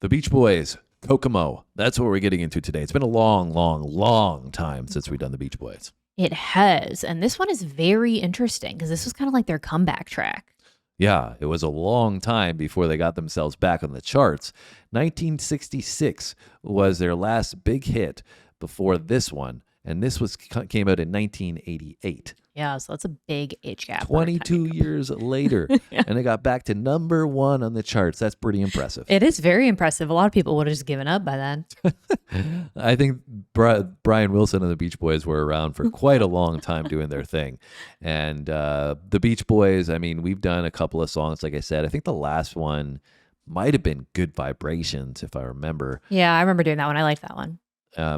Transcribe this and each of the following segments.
The Beach Boys, Kokomo. That's what we're getting into today. It's been a long, long, long time since we've done the Beach Boys. It has. And this one is very interesting because this was kind of like their comeback track. Yeah, it was a long time before they got themselves back on the charts. 1966 was their last big hit before this one, and this came out in 1988. Yeah, so that's a big age gap. 22 years later, Yeah. and it got back to number one on the charts. That's pretty impressive. It is very impressive. A lot of people would have just given up by then. I think Brian Wilson and the Beach Boys were around for quite a long time doing their thing. And the Beach Boys, I mean, we've done a couple of songs, like I said. I think the last one might have been Good Vibrations, if I remember. Yeah, I remember doing that one. I liked that one.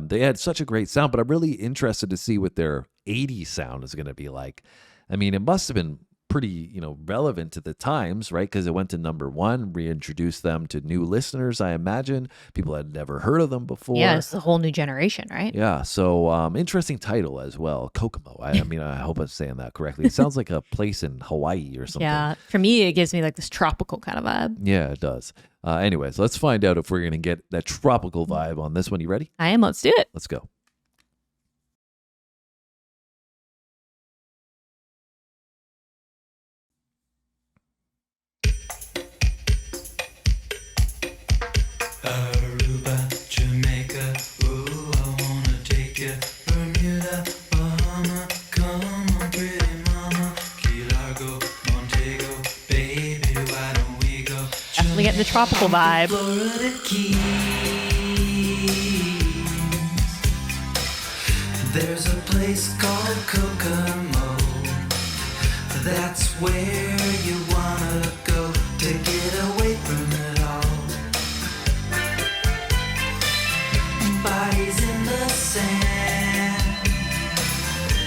They had such a great sound, but I'm really interested to see what their 80s sound is going to be like. I mean, it must have been pretty, relevant to the times, right? Because it went to number one, reintroduced them to new listeners, I imagine. People had never heard of them before. Yeah, it's a whole new generation, right? Yeah, so interesting title as well, Kokomo. I mean, I hope I'm saying that correctly. It sounds like a place in Hawaii or something. Yeah, for me, it gives me like this tropical kind of vibe. Yeah, it does. Anyways, let's find out if we're going to get that tropical vibe on this one. You ready? I am. Let's do it. Let's go. Aruba, Jamaica, ooh, I wanna take you. Bermuda, Bahama, come on, pretty mama. Key Largo, Montego, baby, why don't we go? Definitely getting the tropical vibe. Florida Keys. There's a place called Kokomo. That's where you wanna go to get away from it all. Bodies in the sand,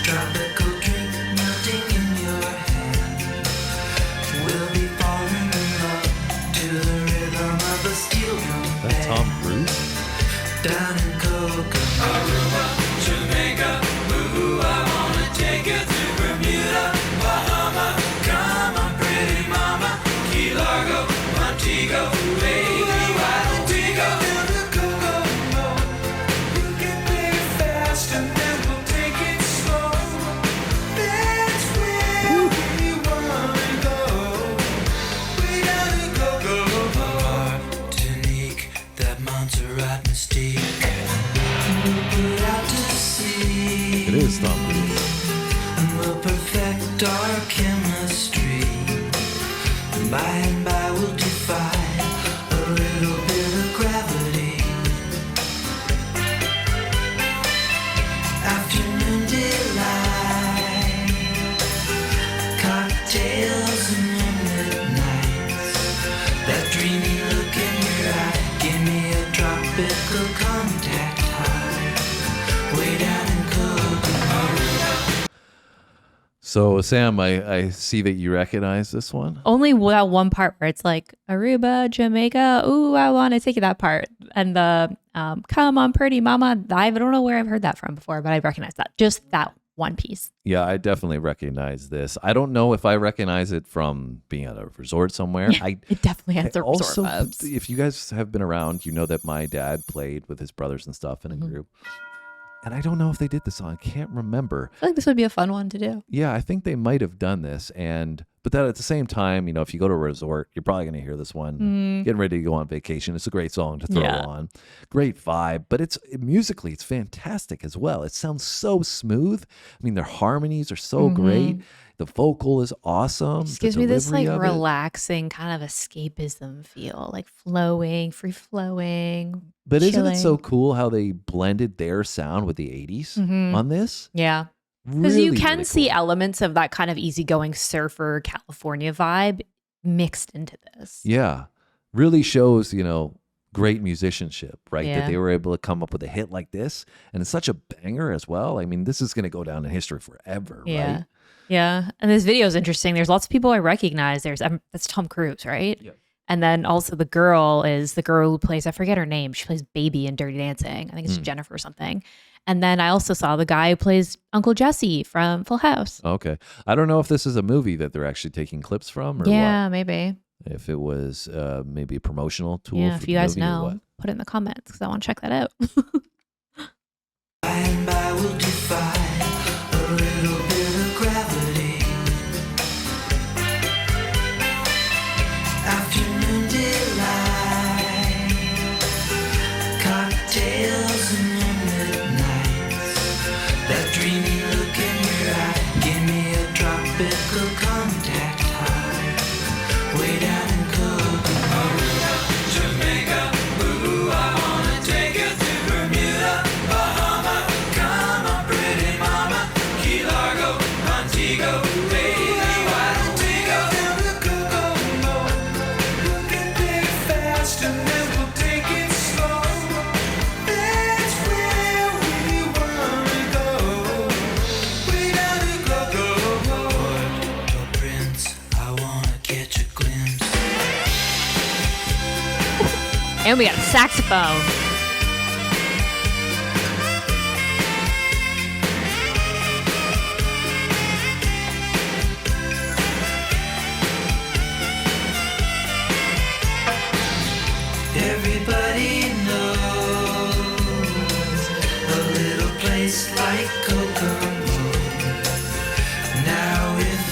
tropical drink melting in your hand. We'll be falling in love to the rhythm of a steel drum That's Tom band. Cruise? Down in Kokomo, Aruba, Jamaica, ooh, I wanna take you to Bermuda, Bahama, come on, pretty mama, Key Largo, Montego, baby, why don't we go to Kokomo? You can play it fast and then we'll take it slow. That's where we wanna go. We gotta go. Martinique, that Montserrat mystique. We'll put out to sea. It is Tom Cruise. And we'll perfect our chemistry. By and by we'll defy a little bit of gravity. Afternoon delight, cocktails and moonlit nights. That dreamy look in your eye, give me a tropical contact high. Way down in Kokomo. So, Sam, I see that you recognize this one. Only that one part where it's like Aruba, Jamaica. Ooh, I want to take that part. And the come on, pretty mama. I don't know where I've heard that from before, but I recognize that. Just that one piece. Yeah, I definitely recognize this. I don't know if I recognize it from being at a resort somewhere. It definitely has the resort Also, vibes. if you guys have been around, you know that my dad played with his brothers and stuff in a group. And I don't know if they did this song. I can't remember. I feel like this would be a fun one to do. Yeah, I think they might have done this. But then at the same time, if you go to a resort, you're probably going to hear this one. Getting ready to go on vacation. It's a great song to throw on. Great vibe. But musically, it's fantastic as well. It sounds so smooth. I mean, their harmonies are so great. The vocal is awesome. It just gives me this like relaxing kind of escapism feel, like flowing, free flowing. But isn't it chilling. so cool how they blended their sound with the 80s on this? Yeah. Because you Really, can really see cool. elements of that kind of easygoing surfer California vibe mixed into this. Yeah. Really shows, great musicianship, right? Yeah. That they were able to come up with a hit like this. And it's such a banger as well. I mean, this is going to go down in history forever, Yeah. right? Yeah. And this video is interesting. There's lots of people I recognize. That's Tom Cruise, right? Yep. And then also the girl is the girl who plays, I forget her name. She plays Baby in Dirty Dancing. I think it's Jennifer or something. And then I also saw the guy who plays Uncle Jesse from Full House. Okay. I don't know if this is a movie that they're actually taking clips from or Yeah, what. maybe. if it was maybe a promotional tool. Yeah, for if the you guys movie or know, what. put it in the comments because I want to check that out. By and by we'll defy a little bit of gravity. Afternoon delight, cocktails and moonlit nights. That dreamy look in your eye, give me a tropical contact high. Way down in Kokomo, Aruba, Jamaica. Ooh, I wanna take you to Bermuda, Bahama. Come on, pretty mama, Key Largo, Montego. Baby, why don't we go down to Kokomo? We can take it fast and then we'll take it slow. That's where we wanna go. Way down to Kokomo. Puerto Prince, I wanna catch a glimpse. And we got a saxophone. Everybody knows a little place like Kokomo. Now if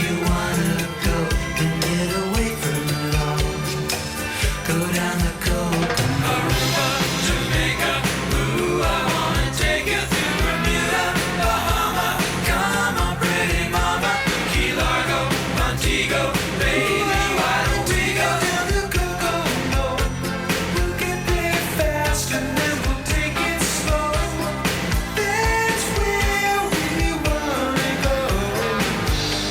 you wanna go and get away from it all, go down the Kokomo. Aruba, Jamaica, ooh, I wanna take you to Bermuda, Bahama. Come on, pretty mama, Key Largo, Montego. Baby, why don't we go down to Kokomo? We'll get there fast and then we'll take it slow. That's where we wanna go.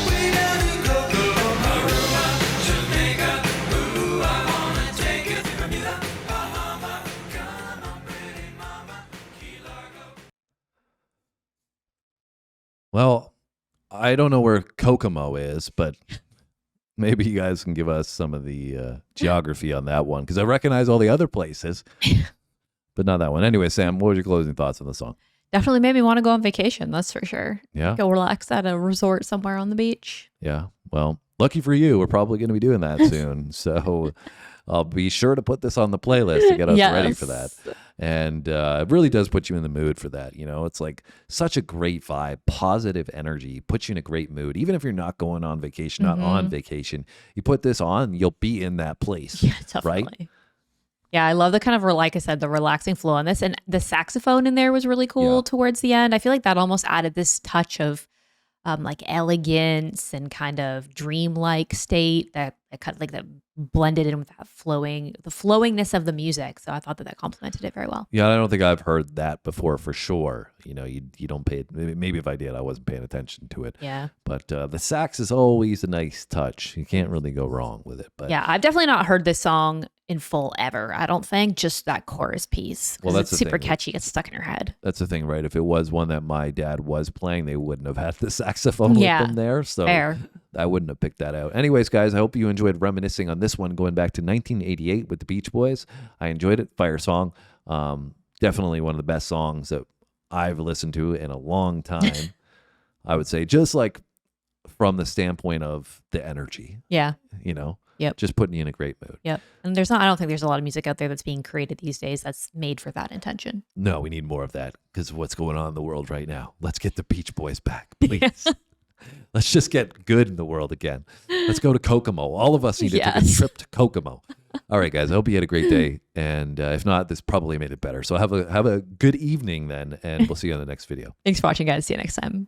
Way down to Kokomo. Aruba, Jamaica, ooh, I wanna take you to Bermuda, Bahama. Come on, pretty mama, Key Largo. Well, I don't know where Kokomo is, but maybe you guys can give us some of the geography on that one because I recognize all the other places, but not that one. Anyway, Sam, what were your closing thoughts on the song? Definitely made me want to go on vacation. That's for sure. Yeah. Go relax at a resort somewhere on the beach. Yeah. Well, lucky for you, we're probably going to be doing that soon. So I'll be sure to put this on the playlist to get us ready for that. And it really does put you in the mood for that. You know, it's like such a great vibe, positive energy, puts you in a great mood. Even if you're not going on vacation, not on vacation, you put this on, you'll be in that place. Yeah, definitely. Right? Yeah, I love the kind of, like I said, the relaxing flow on this. And the saxophone in there was really cool Yeah. towards the end. I feel like that almost added this touch of like elegance and kind of dreamlike state that kind of like that blended in with that the flowingness of the music. So I thought that complemented it very well. Yeah, I don't think I've heard that before for sure. You know, you don't pay, maybe if I did, I wasn't paying attention to it. Yeah. But the sax is always a nice touch. You can't really go wrong with it. But Yeah, I've definitely not heard this song in full ever. I don't think, just that chorus piece. Well, Because that's it's the super thing. catchy. It's stuck in your head. that's the thing, right? If it was one that my dad was playing, they wouldn't have had the saxophone Yeah. with them there. So Fair. I wouldn't have picked that out. Anyways, guys, I hope you enjoyed reminiscing on this one going back to 1988 with the Beach Boys. I enjoyed it. Fire song. Definitely one of the best songs that I've listened to in a long time. I would say, just like from the standpoint of the energy, Yeah. you know, Yep. just putting you in a great mood. Yep. And I don't think there's a lot of music out there that's being created these days that's made for that intention. No, we need more of that because of what's going on in the world right now. Let's get the Beach Boys back, please. Let's just get good in the world again. Let's go to Kokomo. All of us need to take a Yes. trip to Kokomo. All right, guys. I hope you had a great day. And if not, this probably made it better. So have a good evening then, and we'll see you on the next video. Thanks for watching, guys. See you next time.